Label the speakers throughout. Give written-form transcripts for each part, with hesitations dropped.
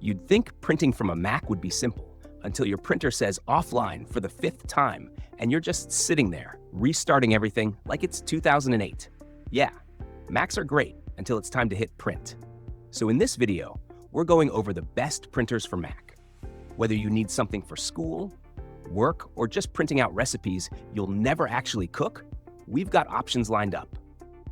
Speaker 1: You'd think printing from a Mac would be simple, until your printer says offline for the 5th time, and you're just sitting there, restarting everything like it's 2008. Yeah, Macs are great until it's time to hit print. So in this video, we're going over the best printers for Mac. Whether you need something for school, work, or just printing out recipes you'll never actually cook, we've got options lined up.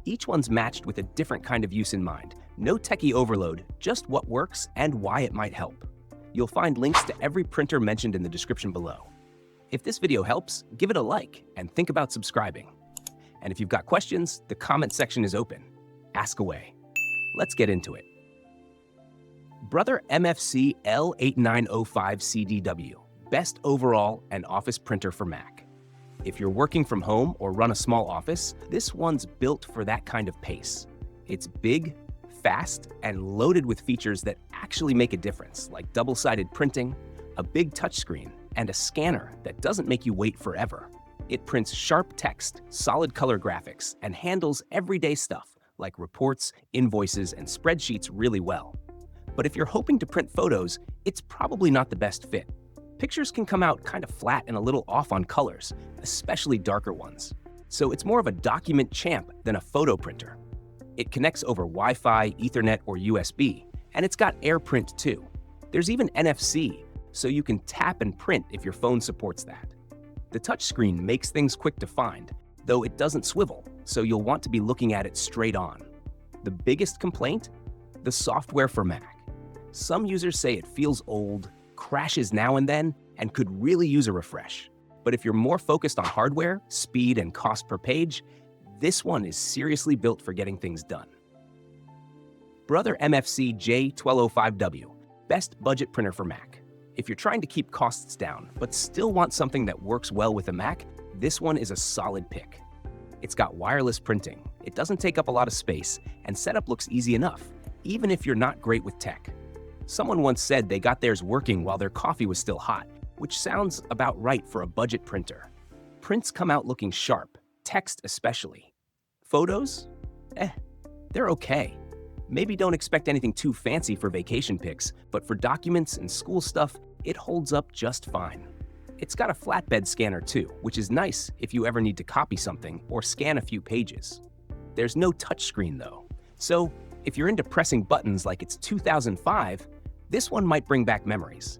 Speaker 1: Each one's matched with a different kind of use in mind. No techie overload, just what works and why it might help. You'll find links to every printer mentioned in the description below. If this video helps, give it a like and think about subscribing. And if you've got questions, the comment section is open. Ask away. Let's get into it. Brother MFC L8905CDW, best overall and office printer for Mac. If you're working from home or run a small office, this one's built for that kind of pace. It's big, fast, and loaded with features that actually make a difference, like double-sided printing, a big touchscreen, and a scanner that doesn't make you wait forever. It prints sharp text, solid color graphics, and handles everyday stuff like reports, invoices, and spreadsheets really well. But if you're hoping to print photos, it's probably not the best fit. Pictures can come out kind of flat and a little off on colors, especially darker ones. So it's more of a document champ than a photo printer. It connects over Wi-Fi, Ethernet, or USB, and it's got AirPrint too. There's even NFC, so you can tap and print if your phone supports that. The touchscreen makes things quick to find, though it doesn't swivel, so you'll want to be looking at it straight on. The biggest complaint? The software for Mac. Some users say it feels old, crashes now and then, and could really use a refresh. But if you're more focused on hardware, speed, and cost per page, this one is seriously built for getting things done. Brother MFC J1205W, best budget printer for Mac. If you're trying to keep costs down, but still want something that works well with a Mac, this one is a solid pick. It's got wireless printing, it doesn't take up a lot of space, and setup looks easy enough, even if you're not great with tech. Someone once said they got theirs working while their coffee was still hot, which sounds about right for a budget printer. Prints come out looking sharp, text especially. Photos? They're okay. Maybe don't expect anything too fancy for vacation pics, but for documents and school stuff, it holds up just fine. It's got a flatbed scanner too, which is nice if you ever need to copy something or scan a few pages. There's no touchscreen though, so if you're into pressing buttons like it's 2005, this one might bring back memories.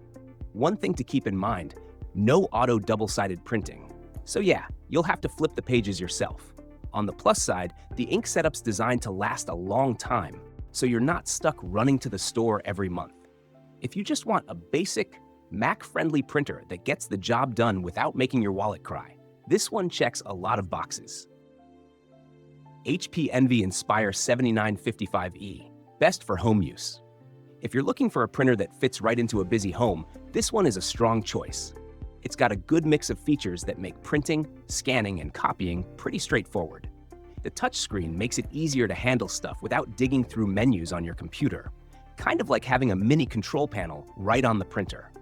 Speaker 1: One thing to keep in mind, no auto double-sided printing. So yeah, you'll have to flip the pages yourself. On the plus side, the ink setup's designed to last a long time, so you're not stuck running to the store every month. If you just want a basic, Mac-friendly printer that gets the job done without making your wallet cry, this one checks a lot of boxes. HP Envy Inspire 7955E, best for home use. If you're looking for a printer that fits right into a busy home, this one is a strong choice. It's got a good mix of features that make printing, scanning, and copying pretty straightforward. The touchscreen makes it easier to handle stuff without digging through menus on your computer, kind of like having a mini control panel right on the printer.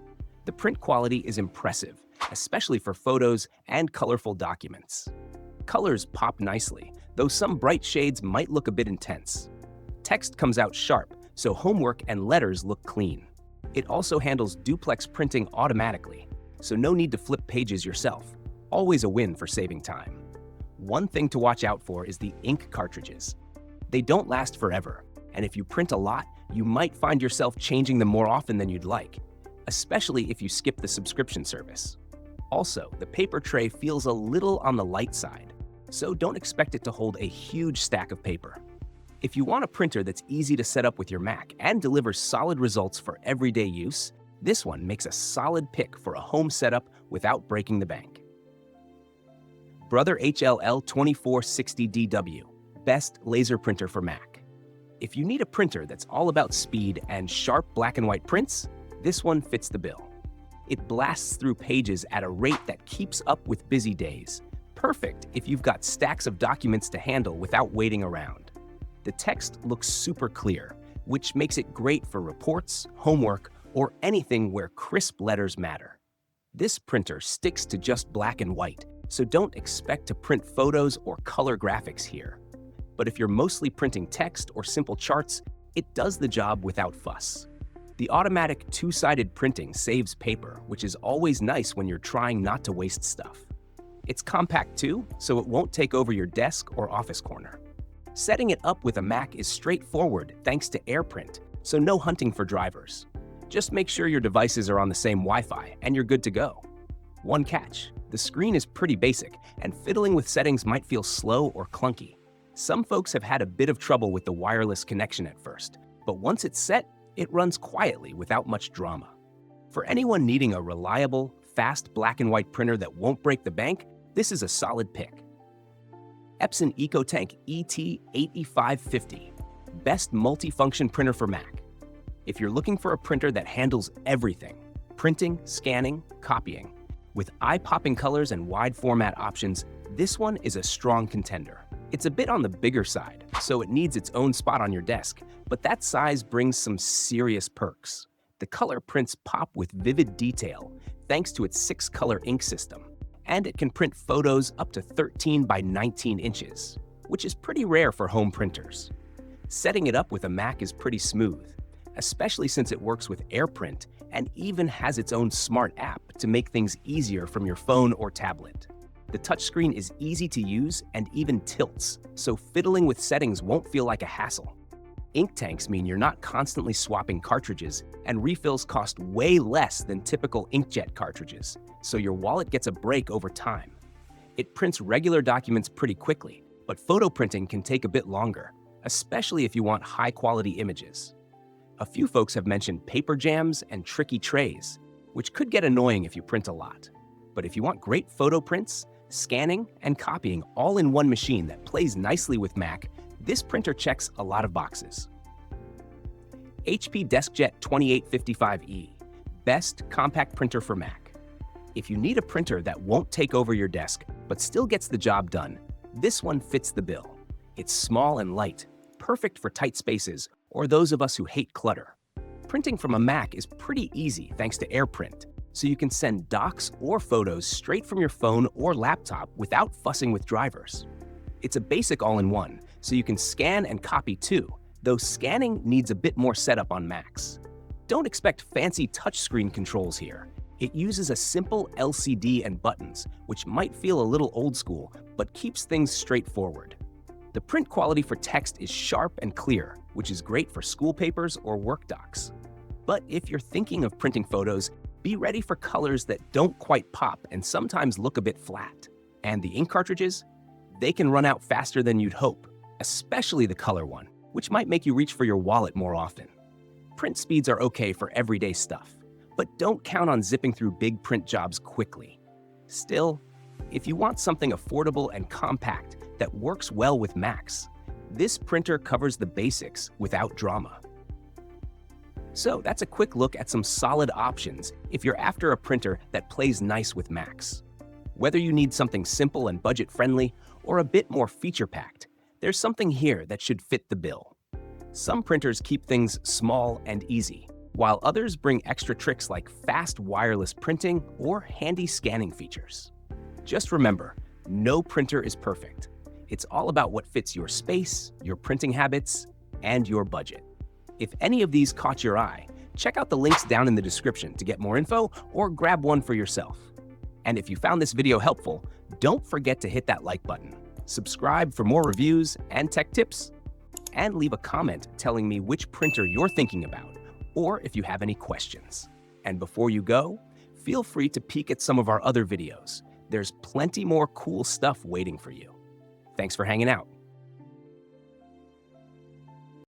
Speaker 1: The print quality is impressive, especially for photos and colorful documents. Colors pop nicely, though some bright shades might look a bit intense. Text comes out sharp, so homework and letters look clean. It also handles duplex printing automatically, so no need to flip pages yourself. Always a win for saving time. One thing to watch out for is the ink cartridges. They don't last forever, and if you print a lot, you might find yourself changing them more often than you'd like, especially if you skip the subscription service. Also, the paper tray feels a little on the light side, so don't expect it to hold a huge stack of paper. If you want a printer that's easy to set up with your Mac and delivers solid results for everyday use, this one makes a solid pick for a home setup without breaking the bank. Brother HLL2460DW, best laser printer for Mac. If you need a printer that's all about speed and sharp black and white prints, this one fits the bill. It blasts through pages at a rate that keeps up with busy days. Perfect if you've got stacks of documents to handle without waiting around. The text looks super clear, which makes it great for reports, homework, or anything where crisp letters matter. This printer sticks to just black and white, so don't expect to print photos or color graphics here. But if you're mostly printing text or simple charts, it does the job without fuss. The automatic two-sided printing saves paper, which is always nice when you're trying not to waste stuff. It's compact too, so it won't take over your desk or office corner. Setting it up with a Mac is straightforward thanks to AirPrint, so no hunting for drivers. Just make sure your devices are on the same Wi-Fi and you're good to go. One catch: the screen is pretty basic, and fiddling with settings might feel slow or clunky. Some folks have had a bit of trouble with the wireless connection at first, but once it's set, it runs quietly without much drama. For anyone needing a reliable, fast black and white printer that won't break the bank, this is a solid pick. Epson EcoTank ET8550, best multifunction printer for Mac. If you're looking for a printer that handles everything, printing, scanning, copying, with eye-popping colors and wide format options, this one is a strong contender. It's a bit on the bigger side, so it needs its own spot on your desk, but that size brings some serious perks. The color prints pop with vivid detail thanks to its 6-color ink system, and it can print photos up to 13 by 19 inches, which is pretty rare for home printers. Setting it up with a Mac is pretty smooth, especially since it works with AirPrint and even has its own smart app to make things easier from your phone or tablet. The touchscreen is easy to use and even tilts, so fiddling with settings won't feel like a hassle. Ink tanks mean you're not constantly swapping cartridges, and refills cost way less than typical inkjet cartridges, so your wallet gets a break over time. It prints regular documents pretty quickly, but photo printing can take a bit longer, especially if you want high-quality images. A few folks have mentioned paper jams and tricky trays, which could get annoying if you print a lot. But if you want great photo prints, scanning, and copying all in one machine that plays nicely with Mac, this printer checks a lot of boxes. HP DeskJet 2855E, best compact printer for Mac. If you need a printer that won't take over your desk, but still gets the job done, this one fits the bill. It's small and light, perfect for tight spaces or those of us who hate clutter. Printing from a Mac is pretty easy thanks to AirPrint, so you can send docs or photos straight from your phone or laptop without fussing with drivers. It's a basic all-in-one, so you can scan and copy too, though scanning needs a bit more setup on Macs. Don't expect fancy touchscreen controls here. It uses a simple LCD and buttons, which might feel a little old school, but keeps things straightforward. The print quality for text is sharp and clear, which is great for school papers or work docs. But if you're thinking of printing photos, be ready for colors that don't quite pop and sometimes look a bit flat. And the ink cartridges? They can run out faster than you'd hope, especially the color one, which might make you reach for your wallet more often. Print speeds are okay for everyday stuff, but don't count on zipping through big print jobs quickly. Still, if you want something affordable and compact that works well with Macs, this printer covers the basics without drama. So that's a quick look at some solid options if you're after a printer that plays nice with Macs. Whether you need something simple and budget-friendly or a bit more feature-packed, there's something here that should fit the bill. Some printers keep things small and easy, while others bring extra tricks like fast wireless printing or handy scanning features. Just remember, no printer is perfect. It's all about what fits your space, your printing habits, and your budget. If any of these caught your eye, check out the links down in the description to get more info or grab one for yourself. And if you found this video helpful, don't forget to hit that like button, subscribe for more reviews and tech tips, and leave a comment telling me which printer you're thinking about, or if you have any questions. And before you go, feel free to peek at some of our other videos. There's plenty more cool stuff waiting for you. Thanks for hanging out.